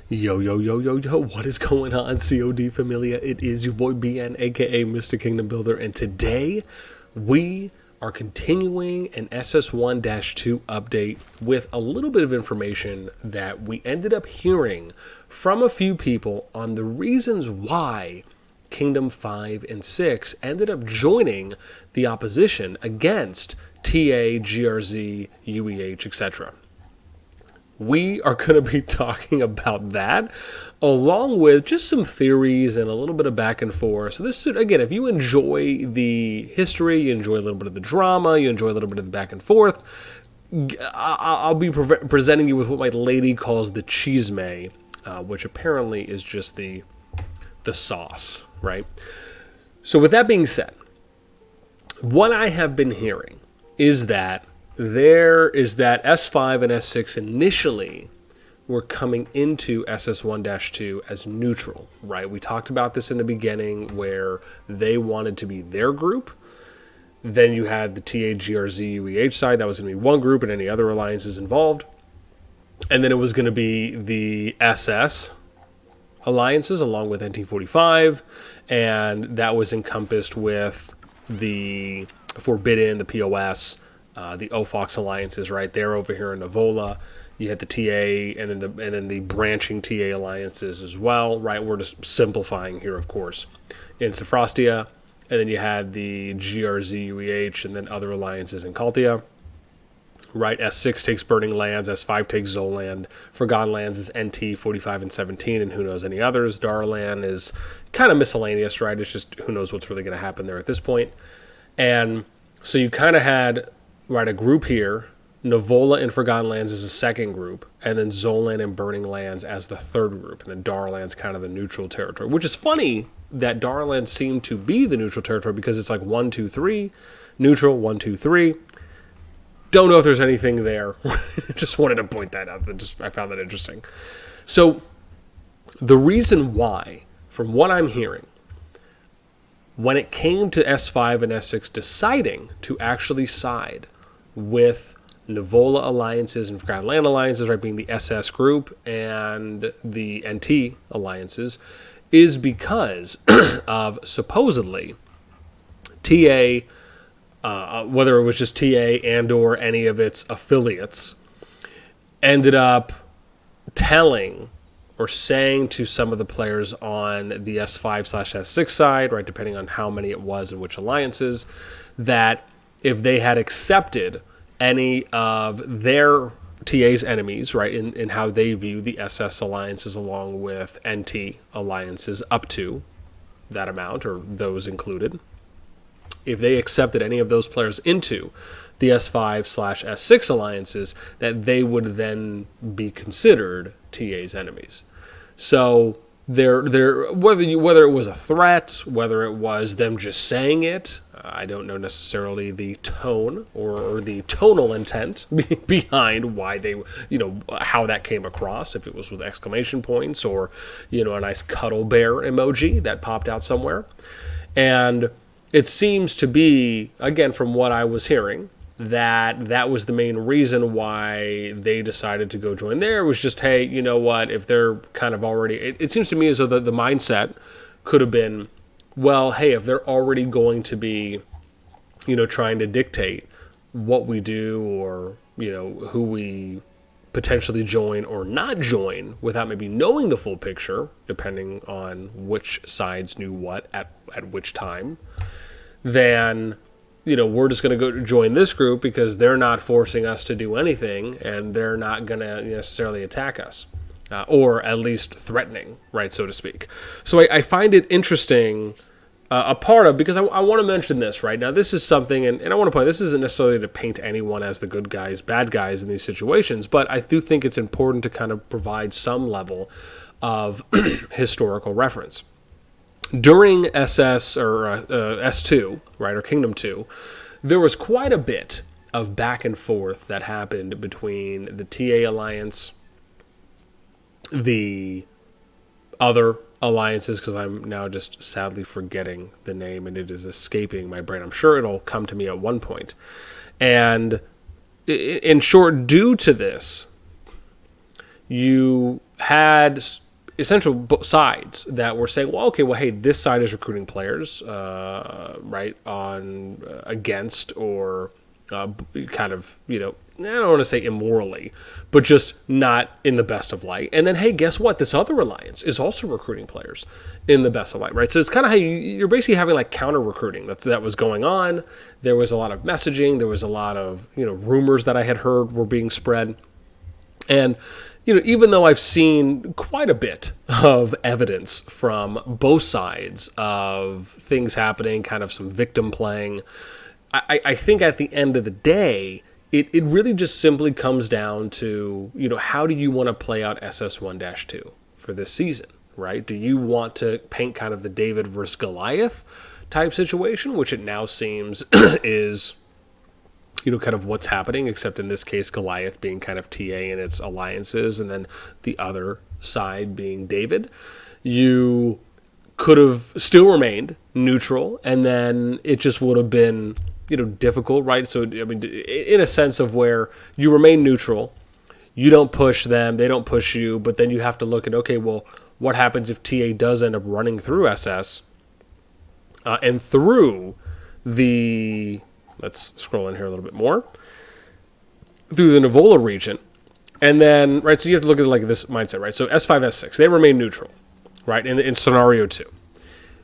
Yo, yo, yo, yo, yo, what is going on, CoD Familia? It is your boy BN, aka Mr. Kingdom Builder, and today we are continuing an SS1-2 update with a little bit of information that we ended up hearing from a few people on the reasons why Kingdom 5 and 6 ended up joining the opposition against TA, GRZ, UEH, etc. We are going to be talking about that, along with just some theories and a little bit of back and forth. So this, again, if you enjoy the history, you enjoy a little bit of the drama, you enjoy a little bit of the back and forth, I'll be presenting you with what my lady calls the chisme, which apparently is just the sauce, right? So with that being said, what I have been hearing is that S5 and S6 initially were coming into SS1-2 as neutral, right? We talked about this in the beginning where they wanted to be their group. Then you had the TA, GRZ, UEH side. That was going to be one group and any other alliances involved. And then it was going to be the SS alliances along with NT45. And that was encompassed with the Forbidden, the POS, the OFOX alliances, right? They're over here in Nivola. You had the TA and then the branching TA alliances as well, right? We're just simplifying here, of course. In Sophrostia, and then you had the GRZ, UEH, and then other alliances in Kaltia, right? S6 takes Burning Lands, S5 takes Zoland, Forgotten Lands is NT, 45 and 17, and who knows any others. Darlan is kind of miscellaneous, right? It's just who knows what's really going to happen there at this point. And so you kind of had, right, a group here. Nivola and Forgotten Lands is a second group, and then Zoland and Burning Lands as the third group, and then Darlands kind of the neutral territory, which is funny that Darlands seemed to be the neutral territory because it's like 1, 2, 3, neutral, 1, 2, 3. Don't know if there's anything there. Just wanted to point that out. I found that interesting. So the reason why, from what I'm hearing, when it came to S5 and S6 deciding to actually side with Nivola alliances and Forgotten Land alliances, right, being the SS group and the NT alliances, is because of supposedly TA, whether it was just TA and or any of its affiliates, ended up telling or saying to some of the players on the S5/S6 side, right, depending on how many it was and which alliances, that if they had accepted any of their TA's enemies, right, in how they view the SS alliances along with NT alliances up to that amount, or those included, if they accepted any of those players into the S5/S6 alliances, that they would then be considered TA's enemies. So whether it was a threat, whether it was them just saying it, I don't know necessarily the tone or the tonal intent behind why they, how that came across, if it was with exclamation points or, a nice cuddle bear emoji that popped out somewhere. And it seems to be, again, from what I was hearing, that was the main reason why they decided to go join there. It was just, hey, you know what, if they're kind of already, it seems to me as though the mindset could have been, well, hey, if they're already going to be, trying to dictate what we do or, who we potentially join or not join without maybe knowing the full picture, depending on which sides knew what at which time, then we're just going to go join this group because they're not forcing us to do anything and they're not going to necessarily attack us, or at least threatening, right, so to speak. So I find it interesting, a part of, because I want to mention this, right? Now, this is something, and I want to point, this isn't necessarily to paint anyone as the good guys, bad guys in these situations, but I do think it's important to kind of provide some level of historical reference. During SS or S2, right, or Kingdom 2, there was quite a bit of back and forth that happened between the TA alliance, the other alliances, because I'm now just sadly forgetting the name and it is escaping my brain. I'm sure it'll come to me at one point. And in short, due to this, you had essential sides that were saying, well, okay, well, hey, this side is recruiting players, right, on against or kind of, I don't want to say immorally, but just not in the best of light. And then, hey, guess what? This other alliance is also recruiting players in the best of light, right? So it's kind of how you're basically having like counter recruiting that was going on. There was a lot of messaging. There was a lot of, rumors that I had heard were being spread. And, even though I've seen quite a bit of evidence from both sides of things happening, kind of some victim playing, I think at the end of the day, it really just simply comes down to, how do you want to play out SS1-2 for this season, right? Do you want to paint kind of the David versus Goliath type situation, which it now seems is kind of what's happening, except in this case, Goliath being kind of TA in its alliances, and then the other side being David. You could have still remained neutral, and then it just would have been, difficult, right? So, I mean, in a sense of where you remain neutral, you don't push them, they don't push you, but then you have to look at, okay, well, what happens if TA does end up running through SS and through the... Let's scroll in here a little bit more. Through the Nivola region. And then, right, so you have to look at like this mindset, right? So S5, S6, they remain neutral, right, in scenario 2.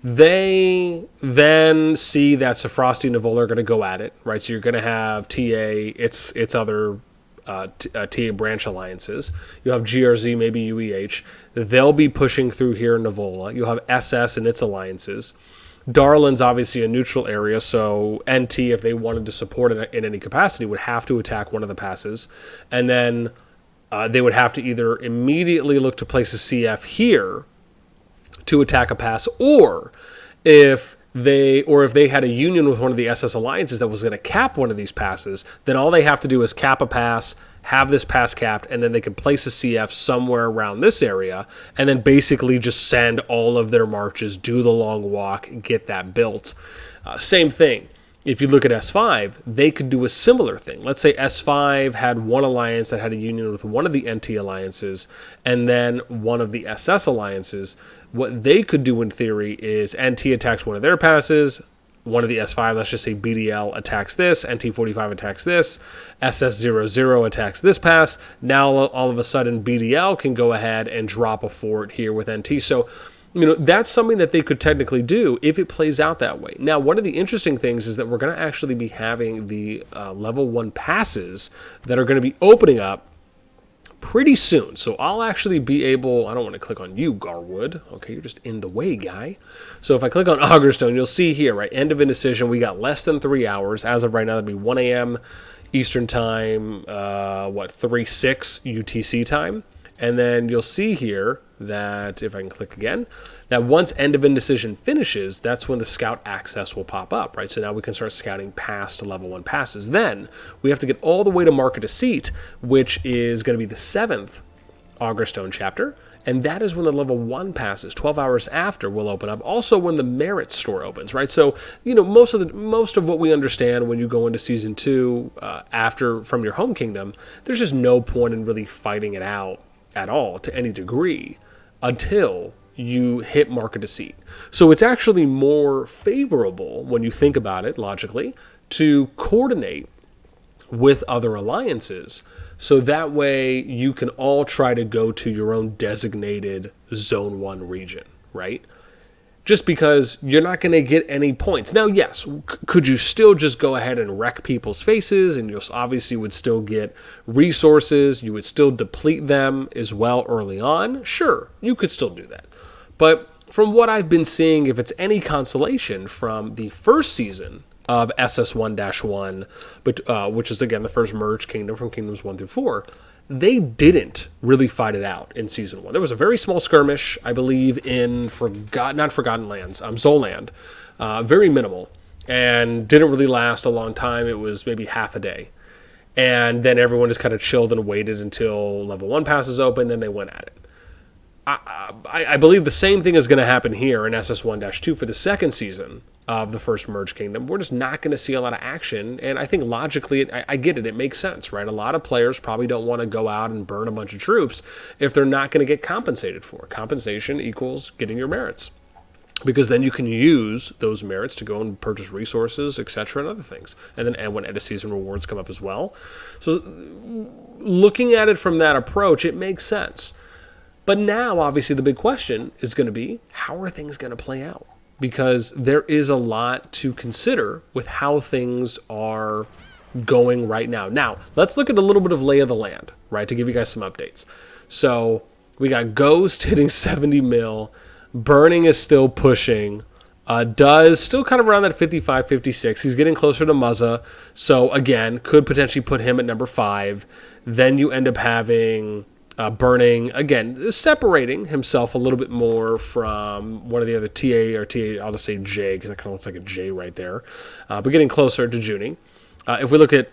They then see that Sofrosty and Nivola are going to go at it, right? So you're going to have TA, its other TA branch alliances. You'll have GRZ, maybe UEH. They'll be pushing through here in Nivola. You'll have SS and its alliances. Darlin's obviously a neutral area, so NT, if they wanted to support it in any capacity, would have to attack one of the passes. And then they would have to either immediately look to place a CF here to attack a pass, or if they had a union with one of the SS alliances that was going to cap one of these passes, then all they have to do is cap a pass, have this pass capped, and then they can place a CF somewhere around this area, and then basically just send all of their marches, do the long walk, get that built. Same thing. If you look at S5, they could do a similar thing. Let's say S5 had one alliance that had a union with one of the NT alliances, and then one of the SS alliances. What they could do in theory is NT attacks one of their passes, one of the S5, let's just say BDL attacks this, NT45 attacks this, SS00 attacks this pass. Now all of a sudden BDL can go ahead and drop a fort here with NT. So, that's something that they could technically do if it plays out that way. Now, one of the interesting things is that we're going to actually be having the level 1 passes that are going to be opening up pretty soon. So I'll actually be able, I don't want to click on you, Garwood. Okay, you're just in the way, guy. So if I click on Augerstone, you'll see here, right, end of indecision, we got less than 3 hours. As of right now, that'd be 1 a.m. Eastern time, 3/6 UTC time. And then you'll see here that, if I can click again, that once end of indecision finishes, that's when the scout access will pop up, right? So now we can start scouting past level 1 passes. Then we have to get all the way to Market a Seat, which is going to be the 7th Augerstone chapter. And that is when the level 1 passes, 12 hours after, will open up. Also when the Merit store opens, right? So, most of what we understand when you go into Season 2 after from your home kingdom, there's just no point in really fighting it out at all to any degree until you hit Market a Seat. So it's actually more favorable, when you think about it logically, to coordinate with other alliances. So that way you can all try to go to your own designated Zone 1 region, right? Just because you're not going to get any points. Now, yes, could you still just go ahead and wreck people's faces, and you obviously would still get resources, you would still deplete them as well early on? Sure, you could still do that. But from what I've been seeing, if it's any consolation from the first season of SS1-1, but which is, again, the first merged kingdom from Kingdoms 1 through 4, they didn't really fight it out in Season 1. There was a very small skirmish, I believe, in not Forgotten Lands, Zoland. Very minimal, and didn't really last a long time. It was maybe half a day. And then everyone just kind of chilled and waited until level 1 passes open, then they went at it. I believe the same thing is going to happen here in SS1-2 for the second season of the first Merge Kingdom. We're just not going to see a lot of action, and I think logically, I get it. It makes sense, right? A lot of players probably don't want to go out and burn a bunch of troops if they're not going to get compensated for it. Compensation equals getting your merits, because then you can use those merits to go and purchase resources, etc., and other things. And when end of season rewards come up as well. So looking at it from that approach, it makes sense. But now, obviously, the big question is going to be, how are things going to play out? Because there is a lot to consider with how things are going right now. Now, let's look at a little bit of lay of the land, right, to give you guys some updates. So we got Ghost hitting 70 mil. Burning is still pushing. Does still kind of around that 55, 56. He's getting closer to Muzza. So, again, could potentially put him at number 5. Then you end up having... Burning, again, separating himself a little bit more from one of the other TA, I'll just say J, because that kind of looks like a J right there. But getting closer to Junie. If we look at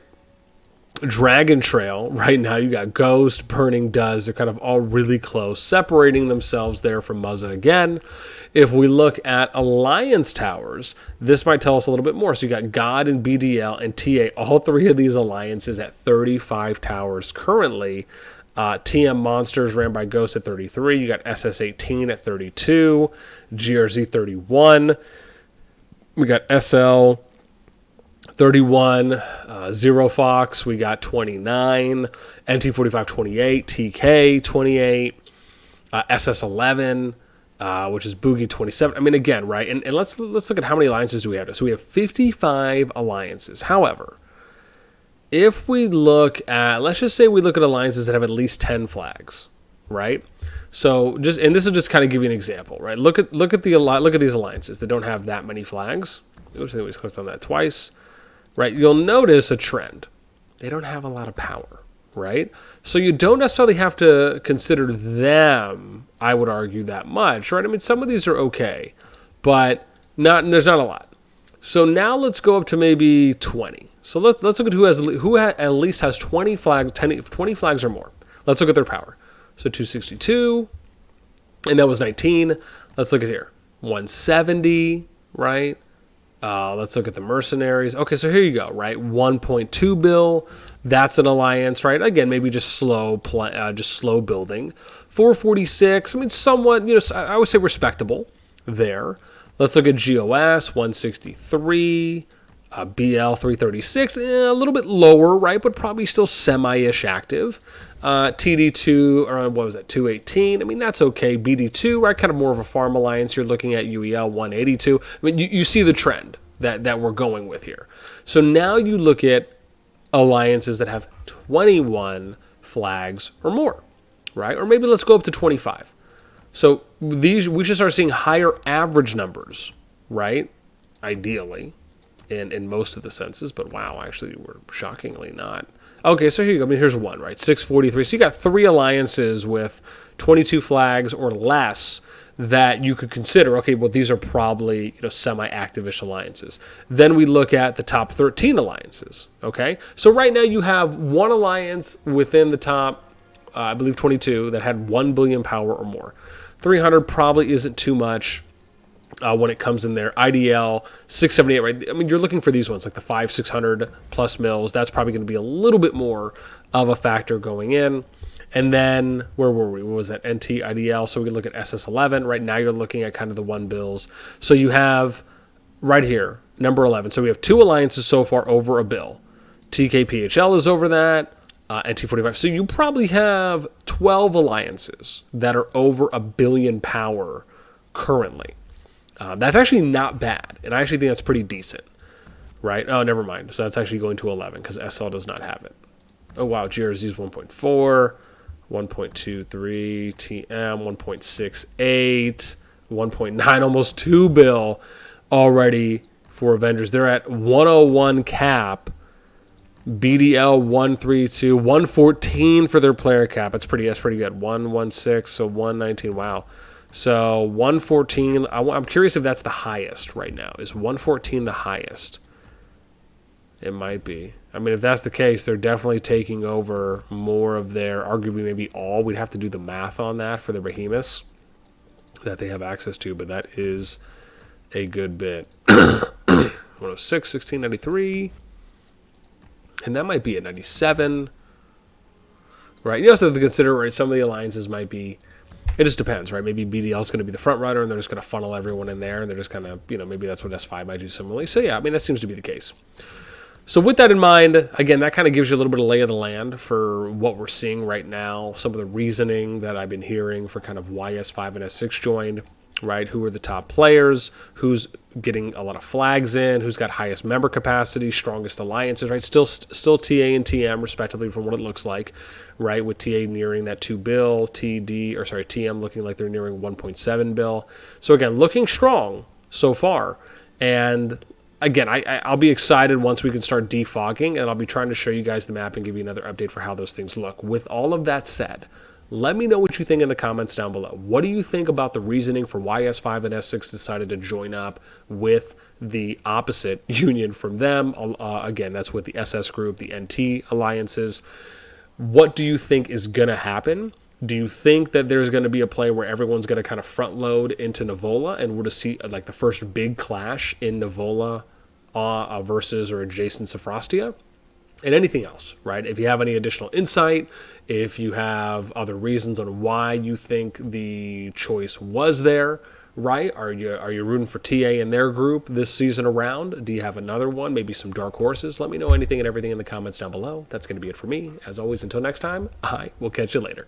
Dragon Trail, right now you got Ghost, Burning, Does. They're kind of all really close, separating themselves there from Muzza again. If we look at Alliance Towers, this might tell us a little bit more. So you got God and BDL and TA, all three of these alliances at 35 towers currently. TM Monsters ran by Ghost at 33. You got SS18 at 32. GRZ 31. We got SL 31. Zero Fox. We got 29. NT45 28. TK 28. SS11. Which is Boogie 27. I mean, again, right? And let's look at how many alliances do we have. So we have 55 alliances. However, if we look at, let's just say we look at alliances that have at least 10 flags, right? So just, and this will just kind of give you an example, right? Look at these alliances that don't have that many flags. Oops, I think we just clicked on that twice, right? You'll notice a trend. They don't have a lot of power, right? So you don't necessarily have to consider them, I would argue, that much, right? I mean, some of these are okay, but there's not a lot. So now let's go up to maybe 20. So let's look at who at least has 20 flags, 20 flags or more. Let's look at their power. So 262, and that was 19. Let's look at here, 170, right? Let's look at the mercenaries. Okay, so here you go, right? 1.2 bill. That's an alliance, right? Again, maybe just slow building. 446. I mean, somewhat. I would say respectable there. Let's look at GOS 163. BL 336, a little bit lower, right? But probably still semi-ish active. TD2, or what was that? 218. I mean, that's okay. BD2, right? Kind of more of a farm alliance. You're looking at UEL 182. I mean, you see the trend that we're going with here. So now you look at alliances that have 21 flags or more, right? Or maybe let's go up to 25. So we should start seeing higher average numbers, right? Ideally. In most of the senses, but wow, actually we're shockingly not. Okay, so here you go. I mean, here's one, right? 643. So you got 3 alliances with 22 flags or less that you could consider. Okay, well, these are probably semi-activish alliances. Then we look at the top 13 alliances. Okay, so right now you have one alliance within the top, I believe 22 that had 1 billion power or more. 300 probably isn't too much. When it comes in there, IDL 678, right? I mean, you're looking for these ones like the 500-600 plus mils. That's probably going to be a little bit more of a factor going in. And then where were we? What was that? NT IDL. So we can look at SS11. Right now, you're looking at kind of the 1 bills. So you have right here number 11. So we have 2 alliances so far over a bill. TKPHL is over that. NT45. So you probably have 12 alliances that are over 1 billion power currently. That's actually not bad, and I actually think that's pretty decent, right? Oh, never mind. So that's actually going to 11 because SL does not have it. Oh, wow. GRZ is 1.4, 1.23, TM 1.68, 1.9, almost 2 bill already for Avengers. They're at 101 cap, BDL 132, 114 for their player cap. That's pretty good. 116, so 119. Wow. So 114, I'm curious if that's the highest right now. Is 114 the highest? It might be. I mean, if that's the case, they're definitely taking over more of their, arguably maybe all. We'd have to do the math on that for the behemoths that they have access to, but that is a good bit. 106, 1693. And that might be at 97. Right? You also have to consider, right, some of the alliances might be, it just depends, right? Maybe BDL is going to be the front runner and they're just going to funnel everyone in there and they're just kind of, maybe that's what S5 might do similarly. So yeah, I mean, that seems to be the case. So with that in mind, again, that kind of gives you a little bit of lay of the land for what we're seeing right now, some of the reasoning that I've been hearing for kind of why S5 and S6 joined, right? Who are the top players, who's getting a lot of flags in, who's got highest member capacity, strongest alliances, right? Still TA and TM respectively from what it looks like, right? With TA nearing that 2 bill, TM looking like they're nearing 1.7 bill. So again, looking strong so far. And again, I'll be excited once we can start defogging, and I'll be trying to show you guys the map and give you another update for how those things look. With all of that said, let me know what you think in the comments down below. What do you think about the reasoning for why S5 and S6 decided to join up with the opposite union from them? Again, that's with the SS group, the NT alliances. What do you think is going to happen? Do you think that there's going to be a play where everyone's going to kind of front load into Nivola and we're to see like the first big clash in Nivola versus or adjacent Sophrostia? And anything else, right? If you have any additional insight, if you have other reasons on why you think the choice was there, right? Are you rooting for TA and their group this season around? Do you have another one? Maybe some dark horses? Let me know anything and everything in the comments down below. That's going to be it for me. As always, until next time, I will catch you later.